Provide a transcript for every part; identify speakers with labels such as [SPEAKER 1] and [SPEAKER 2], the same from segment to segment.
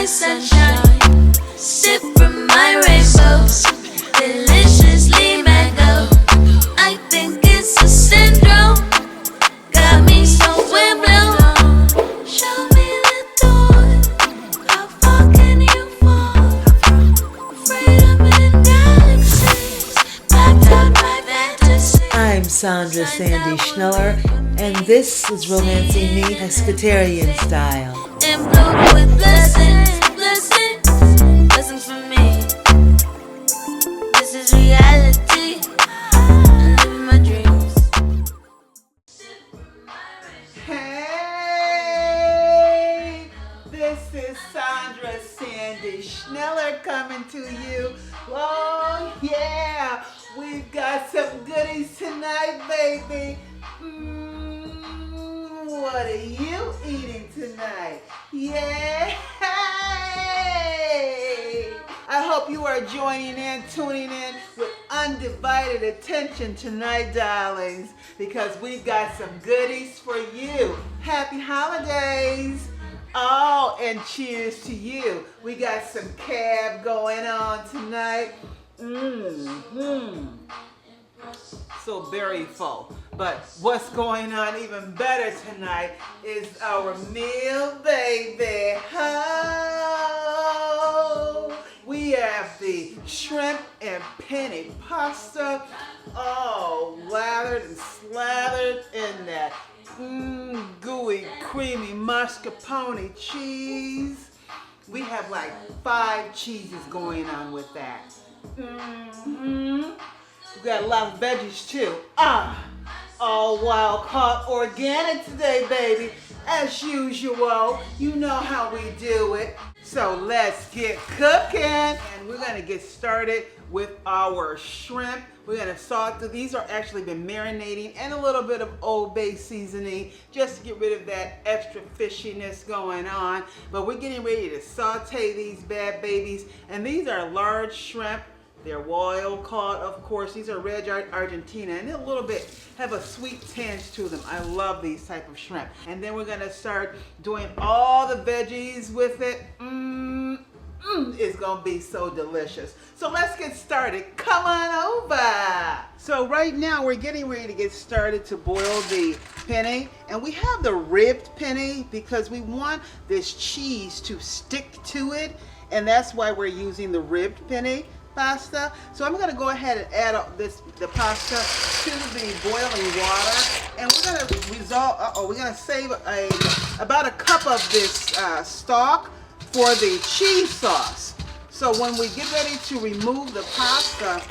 [SPEAKER 1] sunshine. Sip from my rainbow, deliciously mango. I think it's a syndrome, got me so windblown. Show me the door, how far can you fall? Freedom in galaxies, mapped out my fantasy.
[SPEAKER 2] I'm Sandra Sandy Schneller, and this is Romancing Me Pescatarian Style.
[SPEAKER 1] Implode with blessings, blessings for me. This is reality, I live my dreams.
[SPEAKER 3] Hey, this is Sandra Sandy Schneller coming to you. Oh yeah, we've got some goodies tonight, baby. What are you eating tonight? Yay! I hope you are joining in, tuning in with undivided attention tonight, darlings, because we've got some goodies for you. Happy holidays! Oh, and cheers to you. We got some cab going on tonight. So very full. But what's going on even better tonight is our meal, baby. Oh, we have the shrimp and penne pasta. Oh, lathered and slathered in that gooey, creamy mascarpone cheese. We have like 5 cheeses going on with that. We got a lot of veggies too. All wild caught organic today, baby. As usual, you know how we do it. So let's get cooking. And we're gonna get started with our shrimp. We're gonna saute. These are actually been marinating and a little bit of Old Bay seasoning just to get rid of that extra fishiness going on. But we're getting ready to saute these bad babies. And these are large shrimp. They're wild caught, of course. These are red Argentina, and they're a little bit, have a sweet tinge to them. I love these type of shrimp. And then we're gonna start doing all the veggies with it. It's gonna be so delicious. So let's get started. Come on over. So right now we're getting ready to get started to boil the penne. And we have the ribbed penne because we want this cheese to stick to it. And that's why we're using the ribbed penne pasta. So I'm going to go ahead and add the pasta to the boiling water, and we're going to save about a cup of this stock for the cheese sauce. So when we get ready to remove the pasta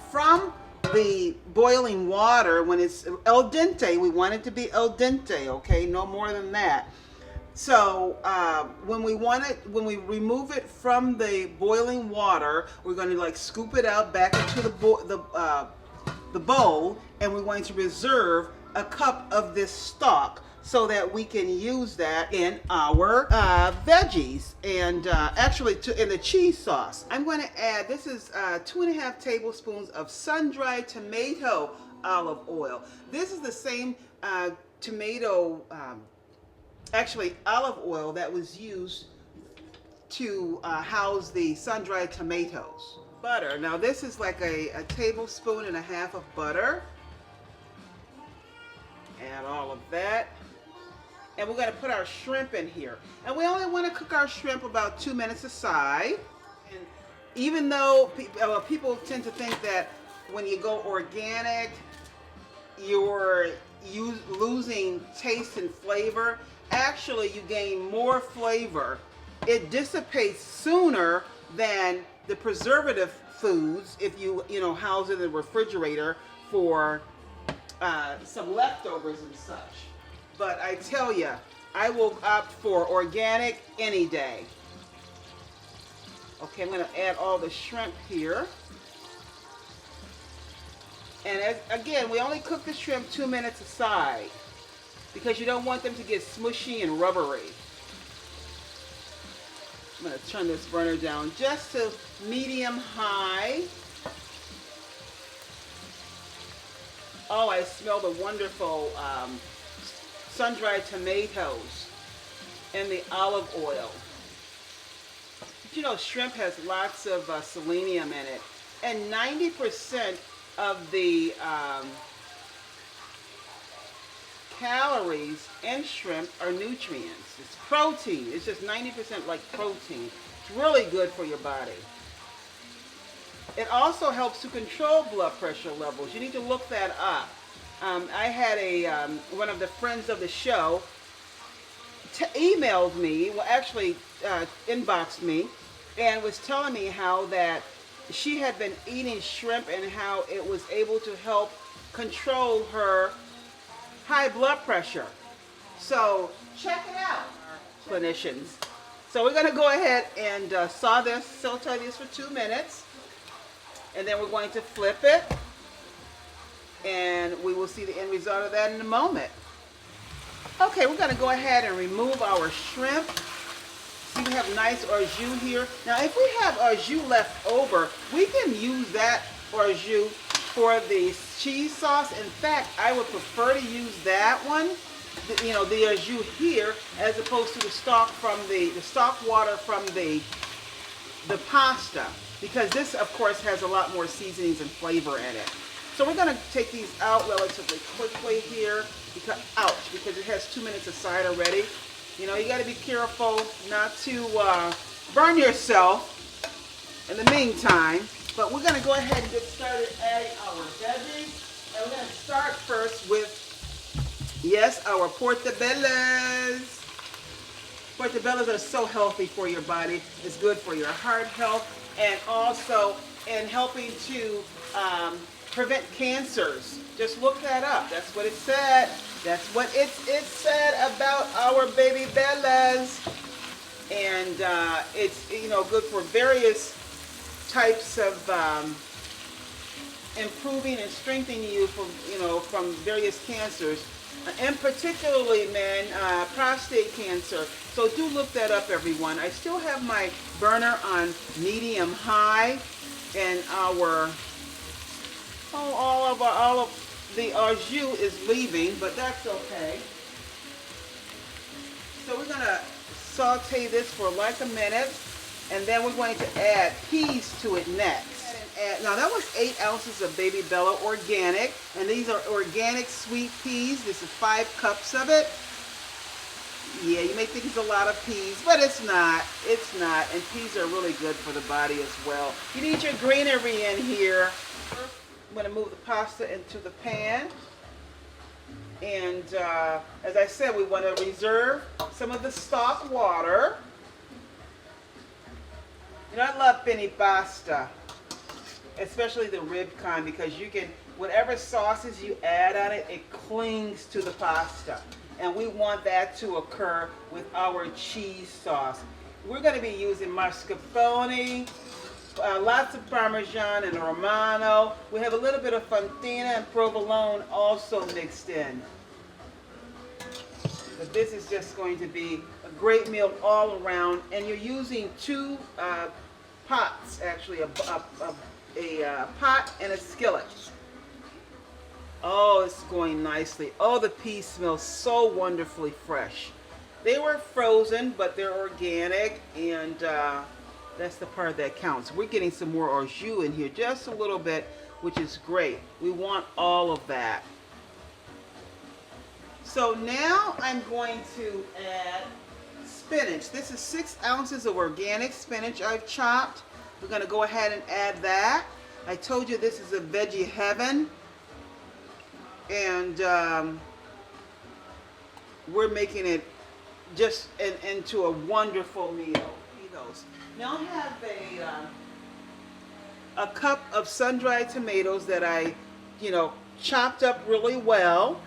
[SPEAKER 3] from the boiling water, when it's al dente, we want it to be al dente, okay, no more than that. So when we remove it from the boiling water, we're going to like scoop it out back into the bowl, and we're going to reserve a cup of this stock so that we can use that in our veggies and actually in the cheese sauce. I'm going to add, this is 2.5 tablespoons of sun-dried tomato olive oil. This is the same tomato actually olive oil that was used to house the sun-dried tomatoes. Butter. Now this is like a tablespoon and a half of butter. Add all of that. And we're going to put our shrimp in here. And we only want to cook our shrimp about 2 minutes aside. And even though people tend to think that when you go organic, you're losing taste and flavor, actually you gain more flavor. It dissipates sooner than the preservative foods if you house it in the refrigerator for some leftovers and such. But I tell you, I will opt for organic any day. Okay, I'm going to add all the shrimp here. And again, we only cook the shrimp 2 minutes aside because you don't want them to get smushy and rubbery. I'm going to turn this burner down just to medium high. Oh, I smell the wonderful sun-dried tomatoes and the olive oil. You know, shrimp has lots of selenium in it, and 90% of the calories in shrimp are nutrients. It's protein. It's just 90% like protein. It's really good for your body. It also helps to control blood pressure levels. You need to look that up. I had one of the friends of the show emailed me, well actually inboxed me, and was telling me how that she had been eating shrimp and how it was able to help control her high blood pressure. So check it out, clinicians. So we're going to go ahead and saute this for 2 minutes, and then we're going to flip it, and we will see the end result of that in a moment. Okay, we're going to go ahead and remove our shrimp. See, we have nice au jus here. Now, if we have au jus left over, we can use that au jus for the cheese sauce. In fact, I would prefer to use that one, the au jus here, as opposed to the stock water from the pasta, because this, of course, has a lot more seasonings and flavor in it. So we're going to take these out relatively quickly here, because it has 2 minutes aside already. You know, you got to be careful not to burn yourself in the meantime. But we're going to go ahead and get started adding our veggies. And we're going to start first with, yes, our portobellos. Portobellos are so healthy for your body. It's good for your heart health, and also in helping to prevent cancers. Just look that up. That's what it said. That's what it said about our baby bellas. And it's, good for various types of improving and strengthening you from various cancers, and particularly, prostate cancer. So do look that up, everyone. I still have my burner on medium high, and all of the au jus is leaving, but that's okay. So we're gonna saute this for like a minute, and then we're going to add peas to it next. Now that was 8 ounces of Baby Bella organic, and these are organic sweet peas. This is 5 cups of it. Yeah, you may think it's a lot of peas, but it's not. It's not, and peas are really good for the body as well. You need your greenery in here. First, I'm going to move the pasta into the pan, and as I said, we want to reserve some of the stock water. I love penne pasta, especially the rib kind, because you can, whatever sauces you add on it, it clings to the pasta. And we want that to occur with our cheese sauce. We're going to be using mascarpone, lots of parmesan and romano. We have a little bit of fontina and provolone also mixed in. But this is just going to be a great meal all around. And you're using 2 pots, actually, a pot and a skillet. Oh, it's going nicely. Oh, the peas smell so wonderfully fresh. They were frozen, but they're organic, and that's the part that counts. We're getting some more au jus in here, just a little bit, which is great. We want all of that. So now I'm going to add spinach. This is 6 ounces of organic spinach I've chopped. We're going to go ahead and add that. I told you this is a veggie heaven, and we're making it just into a wonderful meal. Now I have a cup of sun-dried tomatoes that I, chopped up really well.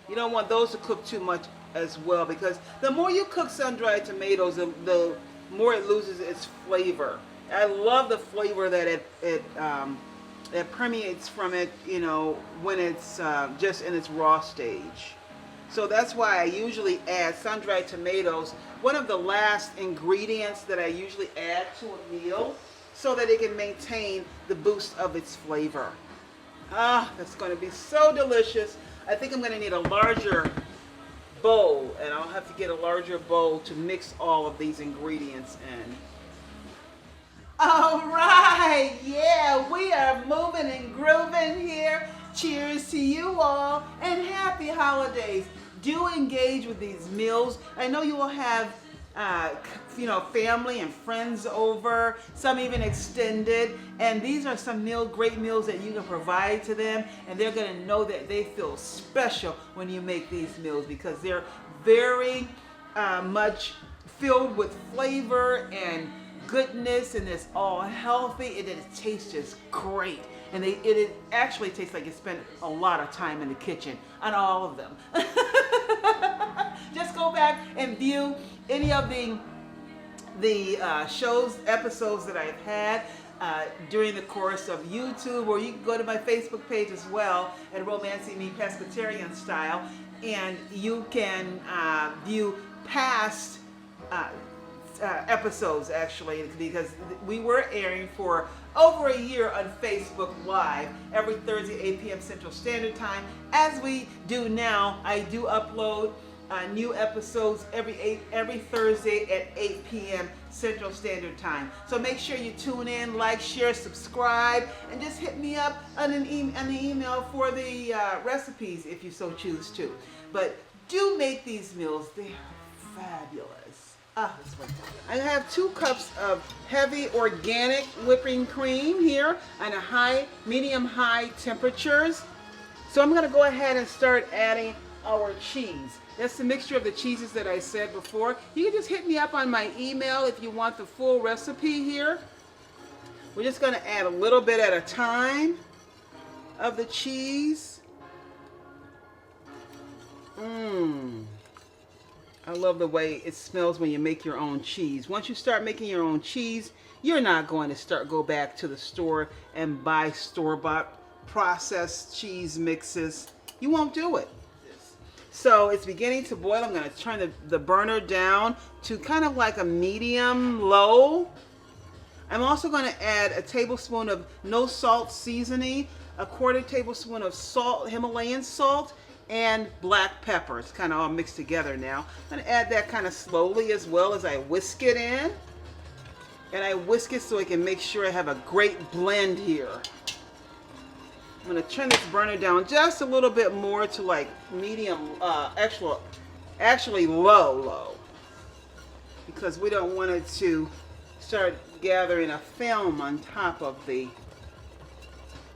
[SPEAKER 3] You don't want those to cook too much as well, because the more you cook sun-dried tomatoes, the more it loses its flavor. I love the flavor that it permeates from it, when it's just in its raw stage. So that's why I usually add sun-dried tomatoes, one of the last ingredients that I usually add to a meal, so that it can maintain the boost of its flavor. Ah, that's going to be so delicious. I think I'm going to need a larger bowl, and I'll have to get a larger bowl to mix all of these ingredients in. All right, yeah, we are moving and grooving here. Cheers to you all, and happy holidays. Do engage with these meals. I know you will have family and friends over, some even extended, and these are some great meals that you can provide to them, and they're going to know that they feel special when you make these meals, because they're very much filled with flavor and goodness, and it's all healthy, and it tastes just great. And it actually tastes like you spent a lot of time in the kitchen on all of them. Just go back and view any of the episodes that I've had during the course of YouTube, or you can go to my Facebook page as well at Romancing Me Pescatarian Style, and you can view past episodes, actually, because we were airing for over a year on Facebook Live every Thursday, 8 p.m. Central Standard Time. As we do now, I do upload new episodes every Thursday at 8 p.m. Central Standard Time. So make sure you tune in, like, share, subscribe, and just hit me up on the email for the recipes if you so choose to. But do make these meals. They are fabulous. This one. I have 2 cups of heavy organic whipping cream here on a medium-high temperatures. So I'm going to go ahead and start adding our cheese. That's the mixture of the cheeses that I said before. You can just hit me up on my email if you want the full recipe here. We're just going to add a little bit at a time of the cheese. I love the way it smells when you make your own cheese. Once you start making your own cheese, you're not going to go back to the store and buy store-bought processed cheese mixes. You won't do it. So it's beginning to boil. I'm going to turn the burner down to kind of like a medium-low. I'm also going to add a tablespoon of no salt seasoning, a 1/4 tablespoon of salt, Himalayan salt, and black pepper. It's kind of all mixed together now. I'm going to add that kind of slowly as well as I whisk it in. And I whisk it so I can make sure I have a great blend here. I'm going to turn this burner down just a little bit more to like medium, actually low, because we don't want it to start gathering a film on top of the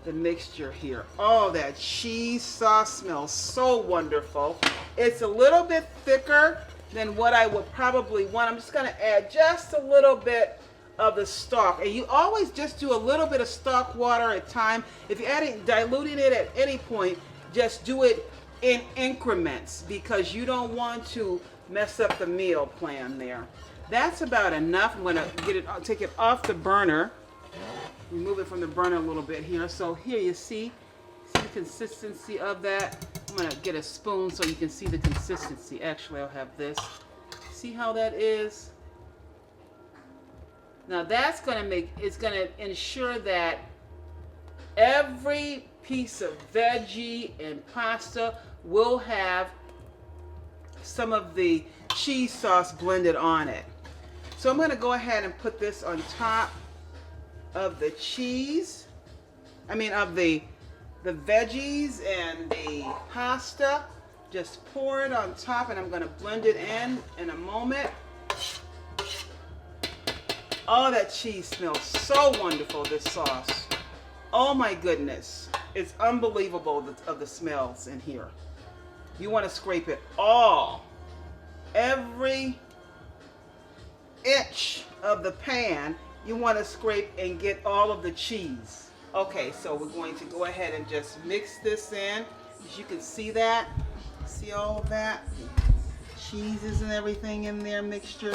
[SPEAKER 3] mixture here. Oh, that cheese sauce smells so wonderful. It's a little bit thicker than what I would probably want. I'm just going to add just a little bit of the stock, and you always just do a little bit of stock water at a time. If you're diluting it at any point, just do it in increments, because you don't want to mess up the meal plan there. That's about enough. I'm going to take it off the burner. Remove it from the burner a little bit here. So here you see the consistency of that. I'm going to get a spoon so you can see the consistency. Actually, I'll have this. See how that is? Now that's going to ensure that every piece of veggie and pasta will have some of the cheese sauce blended on it. So I'm going to go ahead and put this on top of the cheese, of the veggies and the pasta. Just pour it on top, and I'm going to blend it in a moment. Oh, that cheese smells so wonderful, this sauce. Oh my goodness. It's unbelievable of the smells in here. You want to scrape it all. Every inch of the pan, you want to scrape and get all of the cheese. Okay, so we're going to go ahead and just mix this in. As you can see that. See all of that? Cheeses and everything in there, mixture.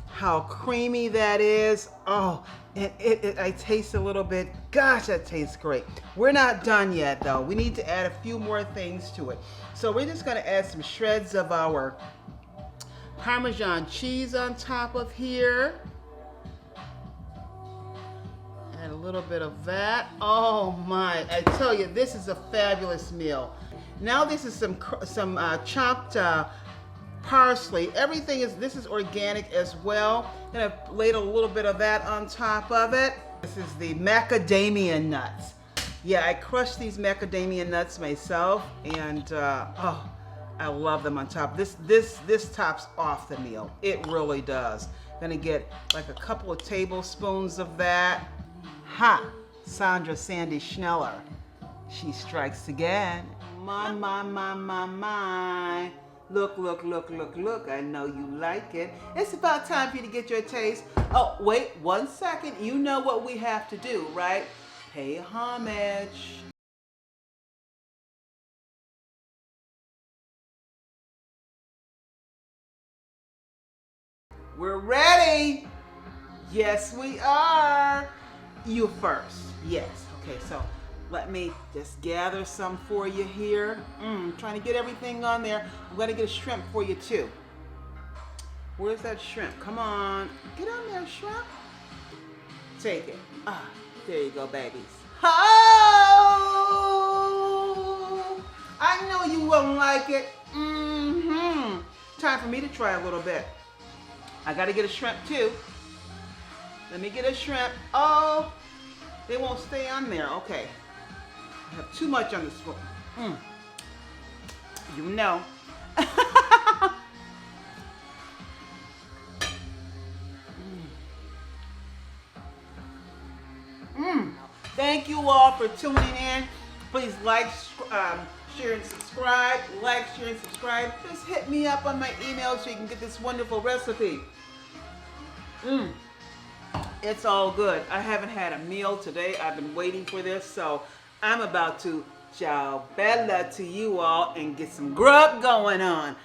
[SPEAKER 3] How creamy that is. Oh, and I taste a little bit. Gosh, that tastes great. We're not done yet, though. We need to add a few more things to it. So we're just going to add some shreds of our Parmesan cheese on top of here. Add a little bit of that. Oh my, I tell you, this is a fabulous meal. Now this is some chopped parsley. This is organic as well. And I've laid a little bit of that on top of it. This is the macadamia nuts. Yeah, I crushed these macadamia nuts myself, and oh, I love them on top. This tops off the meal. It really does. Gonna get like a couple of tablespoons of that. Ha! Sandra Sandy Schneller. She strikes again. My, my, my, my, my. Look, look, look, look, look. I know you like it. It's about time for you to get your taste. Oh, wait 1 second. You know what we have to do, right? Pay homage. We're ready. Yes, we are. You first. Yes. Okay, so let me just gather some for you here. Trying to get everything on there. I'm going to get a shrimp for you too. Where's that shrimp? Come on. Get on there, shrimp. Take it. There you go, babies. Oh! I know you won't like it. Time for me to try a little bit. I got to get a shrimp too. Let me get a shrimp. Oh, they won't stay on there. Okay. I have too much on the spoon. You know. Thank you all for tuning in. Please like, share, and subscribe. Like, share, and subscribe. Just hit me up on my email so you can get this wonderful recipe. It's all good. I haven't had a meal today. I've been waiting for this, so I'm about to ciao bella to you all and get some grub going on.